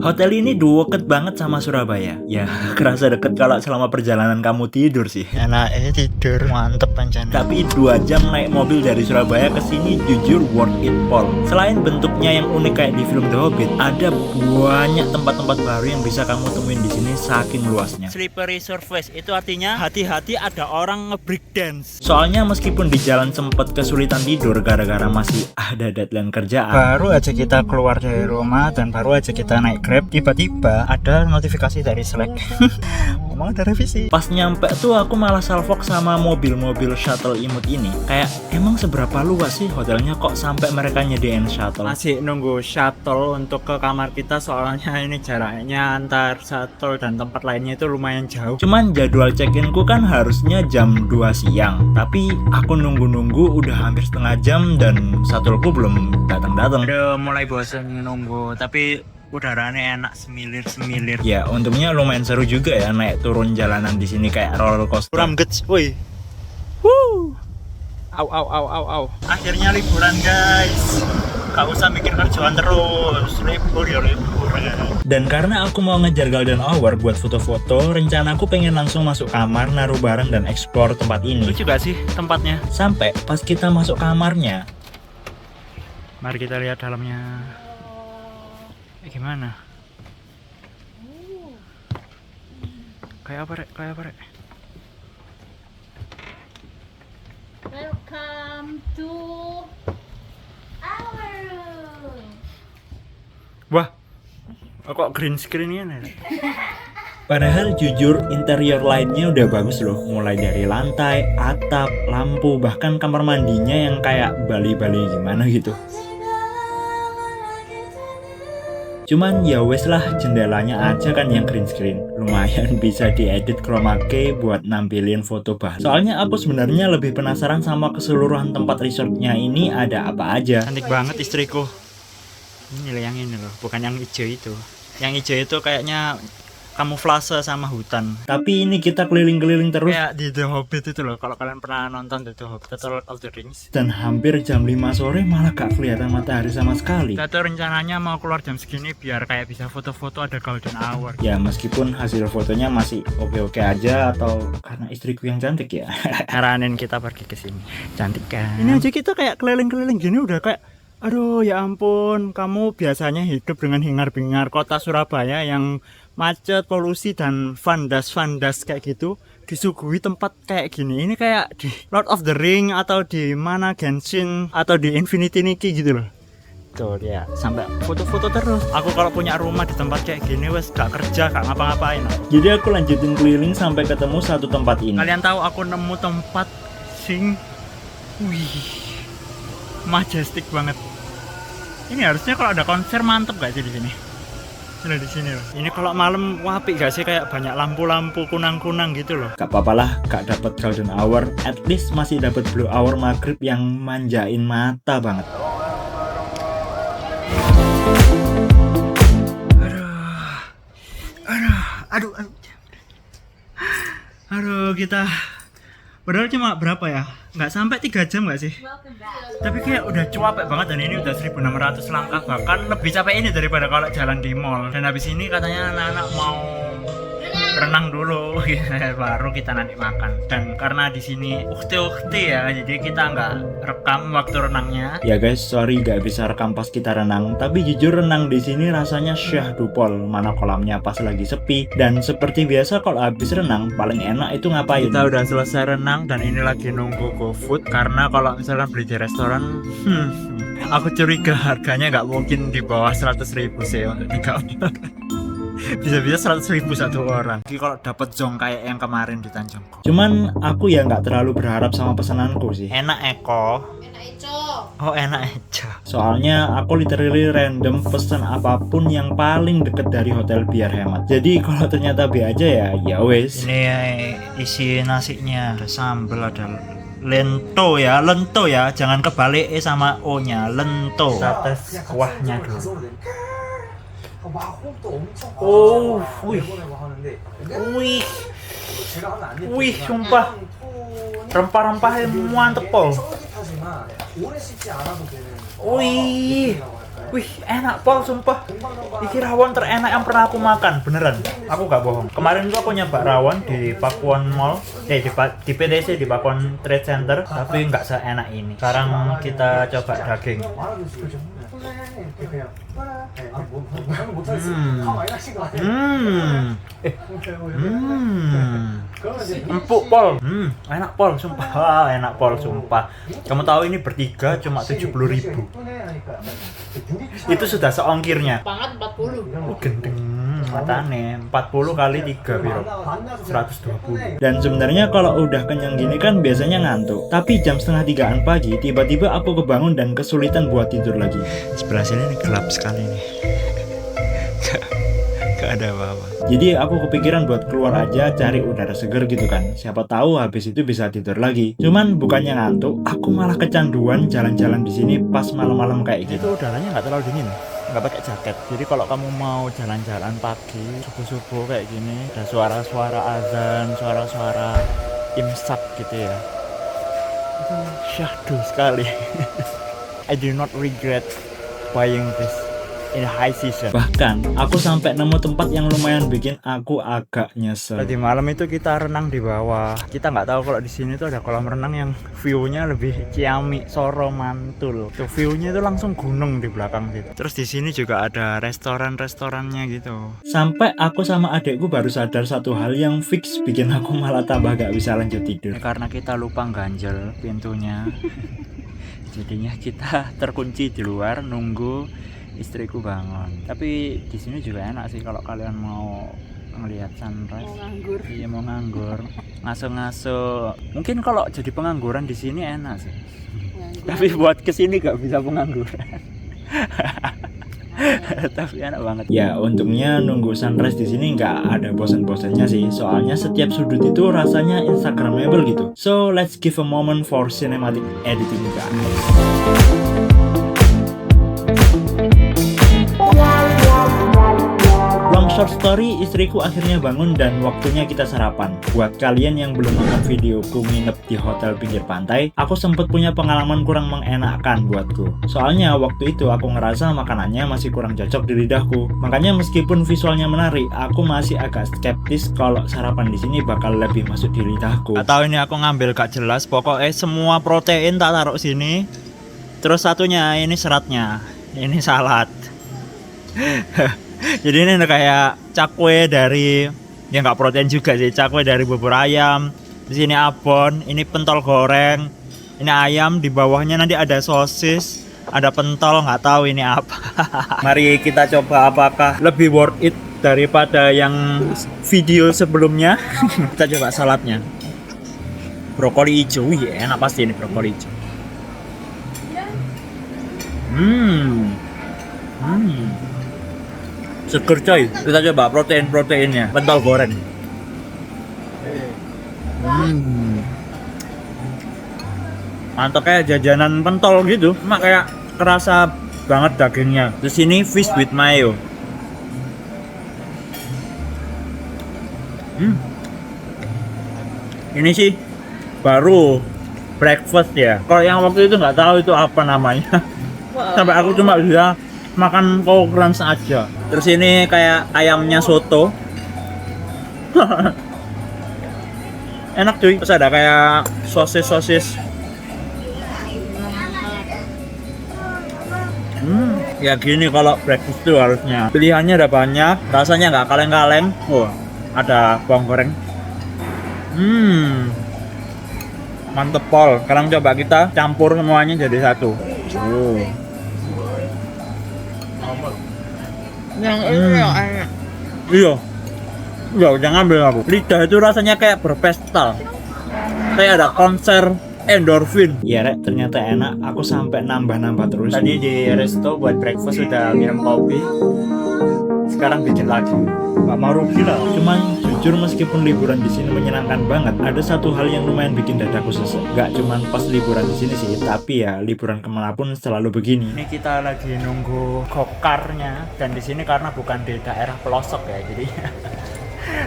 Hotel ini deket banget sama Surabaya. Ya, kerasa deket kalau selama perjalanan kamu tidur sih. Enaknya tidur mantep pancen. Tapi 2 jam naik mobil dari Surabaya ke sini jujur worth it, Paul. Selain bentuknya yang unik kayak di film The Hobbit, ada banyak tempat-tempat baru yang bisa kamu temuin di sini saking luasnya. Slippery surface itu artinya hati-hati ada orang nge-break dance. Soalnya meskipun di jalan sempet kesulitan tidur gara-gara masih ada deadline kerjaan. Baru aja kita keluar dari rumah dan baru aja kita naik Grab, tiba-tiba ada notifikasi dari Slack. Ngomong ada revisi. Pas nyampe tuh aku malah salfok sama mobil-mobil shuttle imut ini. Kayak emang seberapa luas sih hotelnya kok sampai mereka nyediain shuttle? Masih nunggu shuttle untuk ke kamar kita soalnya ini jaraknya antar shuttle dan tempat lainnya itu lumayan jauh. Cuman jadwal check-in-ku kan harusnya jam 2 siang. Tapi aku nunggu-nunggu udah hampir setengah jam dan shuttleku belum datang-datang. Udah mulai bosan nunggu, tapi udaranya enak semilir-semilir. Ya, untungnya lumayan seru juga ya naik turun jalanan di sini kayak roller coaster. Kuram gets, woi. Woo. Au au au au au. Akhirnya liburan, guys. Gak usah mikir kerjaan terus. Libur ya libur. Dan karena aku mau ngejar golden hour buat foto-foto, rencanaku pengen langsung masuk kamar, naruh barang dan explore tempat ini. Lucu gak sih tempatnya? Sampai pas kita masuk kamarnya, Mari kita lihat dalamnya. Gimana? Kayak apa, Rek? Kayak apa, Rek? Welcome to our room. Wah, kok green screen ini? padahal jujur interior lainnya udah bagus loh. Mulai dari lantai, atap, lampu, bahkan kamar mandinya yang kayak Bali-Bali gimana gitu. Cuman ya wes lah, jendelanya aja kan yang green screen. Lumayan bisa diedit chroma key buat nampilin foto Bali. Soalnya aku sebenarnya lebih penasaran sama keseluruhan tempat resortnya ini ada apa aja. Cantik banget istriku. Ini loh yang ini loh, bukan yang hijau itu. Yang hijau itu kayaknya kamuflase sama hutan. Tapi ini kita keliling-keliling terus Kayak di The Hobbit itu loh, kalau kalian pernah nonton The Hobbit atau Lord of the Rings. dan hampir jam 5 sore malah gak kelihatan matahari sama sekali. Kita tuh rencananya mau keluar jam segini biar kayak bisa foto-foto ada golden hour. Ya meskipun hasil fotonya masih oke-oke aja, atau karena istriku yang cantik ya. Nyaranin kita pergi ke sini. Cantik kan? Ini aja kita kayak keliling-keliling gini udah kayak aduh ya ampun, kamu biasanya hidup dengan hingar-bingar kota Surabaya yang macet, polusi dan vandas kayak gitu, disuguhi tempat kayak gini. Ini kayak di Lord of the Ring atau di mana Genshin atau di Infinity Nikki gitu loh. Tuh dia sampai foto-foto terus. Aku kalau punya rumah di tempat kayak gini wes gak kerja, gak ngapa-ngapain. Jadi aku lanjutin keliling sampai ketemu satu tempat ini. Kalian tahu aku nemu tempat sing wih majestic banget. Ini harusnya kalau ada konser mantep gak sih di sini? Sudah di sini loh. Ini kalau malam wapi gak sih, kayak banyak lampu-lampu kunang-kunang gitu loh. Gak apa-apa lah, gak dapet golden hour, at least masih dapet blue hour maghrib yang manjain mata banget. Aduh, kita padahal cuma berapa ya? Nggak sampai 3 jam nggak sih? Tapi kayak udah capek banget dan ini udah 1600 langkah, bahkan lebih capek ini daripada kalau jalan di mall. Dan habis ini katanya anak-anak mau renang dulu baru kita nanti makan. Dan karena di sini ukti-ukti ya, jadi kita nggak rekam waktu renangnya. Ya guys, sorry gak bisa rekam pas kita renang, tapi jujur renang di sini rasanya syahdu pol. Mana kolamnya pas lagi sepi, dan seperti biasa kalau habis renang paling enak itu ngapain? Kita udah selesai renang dan ini lagi nunggu GoFood, karena kalau misalkan beli di restoran aku curiga harganya nggak mungkin di bawah 100.000 sih untuk 3 orang. Bisa-bisa 100.000 satu orang. Jadi kalau dapat zong kayak yang kemarin di Tanjung Kok. Cuman aku ya nggak terlalu berharap sama pesananku sih. Enak Eko. Enak itu. Oh enak aja. Soalnya aku literally random pesen apapun yang paling deket dari hotel biar hemat. Jadi kalau ternyata B aja ya wes. Ini isi nasinya, ada sambal, ada lento ya, jangan kebalik sama O nya, lento. Kita tes kuahnya dulu. Oh, wih, sumpah, rempah-rempahnya mantep pol. Wih, Wih, enak pol sumpah. Iki rawon terenak yang pernah aku makan, beneran. Aku gak bohong. Kemarin tuh aku nyoba rawon di Pakuan Mall, di PTC di Pakuan Trade Center, tapi nggak seenak ini. Sekarang kita coba daging. Empuk pol. Enak pol sumpah. Wah, enak pol sumpah. Kamu tahu ini bertiga cuma 70.000. Itu sudah seongkirnya. Banget 40. Oh, gendeng matane 40 kali 3 biro 120. Dan sebenarnya kalau udah kenyang gini kan biasanya ngantuk. Tapi jam 2:30 pagi tiba-tiba aku kebangun dan kesulitan buat tidur lagi. Sebelah sini nih gelap sekali nih. Gak ada apa-apa. Jadi aku kepikiran buat keluar aja cari udara seger gitu kan. Siapa tahu habis itu bisa tidur lagi. Cuman bukannya ngantuk, aku malah kecanduan jalan-jalan di sini pas malam-malam kayak gitu. Itu udaranya nggak terlalu dingin, nggak pakai jaket. Jadi kalau kamu mau jalan-jalan pagi, subuh-subuh kayak gini, ada suara-suara azan, suara-suara imsak gitu ya. Itu syahdu sekali. I do not regret buying this in high season. Bahkan aku sampai nemu tempat yang lumayan bikin aku agak nyesel. Tadi malam itu kita renang di bawah. Kita nggak tahu kalau di sini tuh ada kolam renang yang view-nya lebih ciamik, Soro, Mantul. Tuh view-nya itu langsung gunung di belakang gitu. Terus di sini juga ada restoran-restorannya gitu. Sampai aku sama adekku baru sadar satu hal yang fix bikin aku malah tambah gak bisa lanjut tidur. Ya, karena kita lupa ganjel pintunya. Jadinya kita terkunci di luar nunggu istriku bangun. Tapi di sini juga enak sih kalau kalian mau ngelihat sunrise. Mau nganggur. Iya, mau nganggur, ngaso-ngaso. Mungkin kalau jadi pengangguran di sini enak sih. Tapi buat kesini gak bisa pengangguran. Tapi enak banget. Ya untungnya nunggu sunrise di sini nggak ada bosan-bosannya sih. Soalnya setiap sudut itu rasanya instagramable gitu. So let's give a moment for cinematic editing guys. Long short story, istriku akhirnya bangun dan waktunya kita sarapan. Buat kalian yang belum nonton videoku nginep di hotel pinggir pantai, aku sempet punya pengalaman kurang mengenakkan buatku. Soalnya waktu itu aku ngerasa makanannya masih kurang cocok di lidahku. Makanya meskipun visualnya menarik, aku masih agak skeptis kalau sarapan di sini bakal lebih masuk di lidahku. Gak tahu ini aku ngambil gak jelas. Pokoknya semua protein tak taruh sini. Terus satunya ini seratnya. Ini salad. Jadi ini kayak cakwe dari, ya nggak protein juga sih, cakwe dari bubur ayam. Di sini abon, ini pentol goreng, ini ayam, di bawahnya nanti ada sosis, ada pentol, nggak tahu ini apa. Mari kita coba apakah lebih worth it daripada yang video sebelumnya. Kita coba saladnya. Brokoli hijau, ya enak pasti ini brokoli hijau. Seger coy. Kita coba proteinnya. Pentol goreng. Mantap, kayak jajanan pentol gitu. Cuma kayak kerasa banget dagingnya. Terus ini fish with mayo. Ini sih baru breakfast ya. Kalau yang waktu itu nggak tahu itu apa namanya. Sampai aku cuma bisa makan kokrans aja. Terus ini kayak ayamnya soto. Enak cuy. Terus ada kayak sosis. Ya gini kalau breakfast tuh harusnya. Pilihannya ada banyak, rasanya nggak kaleng-kaleng. Oh, ada bawang goreng. Mantep pol. Sekarang coba kita campur semuanya jadi satu. Yang ini yang enak. Iya, jangan ambil aku. Lidah itu rasanya kayak berpesta. Kayak ada konser endorfin. Ya Rek, ternyata enak. Aku sampai nambah-nambah terus. Tadi di resto buat breakfast udah minum kopi. Sekarang bikin lagi. Gak mau rugi lah. Cuman jujur meskipun liburan di sini menyenangkan banget, ada satu hal yang lumayan bikin dadaku sesek. Gak cuman pas liburan di sini sih, tapi ya liburan kemanapun selalu begini. Ini kita lagi nunggu gokarnya, dan di sini karena bukan di daerah pelosok ya, jadi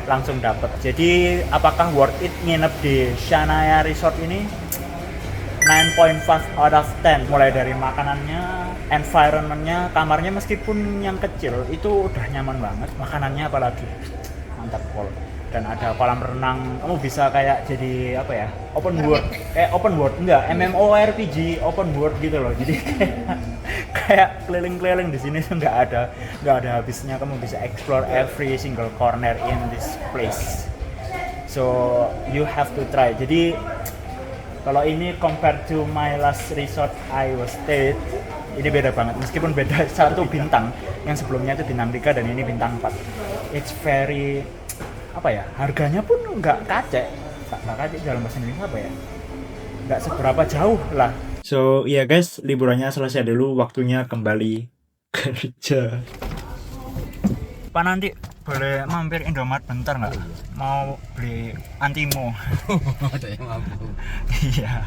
langsung dapat. Jadi apakah worth it nginep di Shanaya Resort ini? 9.5 out of 10. Mulai dari makanannya, environmentnya, kamarnya meskipun yang kecil itu udah nyaman banget. Makanannya apalagi mantap pol. Dan ada kolam renang, kamu bisa kayak jadi apa ya, open world enggak, MMORPG open world gitu loh. Jadi kayak keliling-keliling di sini tuh nggak ada habisnya. Kamu bisa explore every single corner in this place, so you have to try. Jadi kalau ini compared to my last resort I was stayed, ini beda banget, meskipun beda 1 bintang. Yang sebelumnya itu bintang 3 dan ini bintang 4. It's very apa ya, harganya pun nggak kacek dalam bahasa Indonesia apa ya, nggak seberapa jauh lah. So iya guys, liburannya selesai dulu, waktunya kembali kerja. Pak nanti boleh mampir Indomaret bentar nggak? Mau beli antimo. Ada yang mampu. Iya.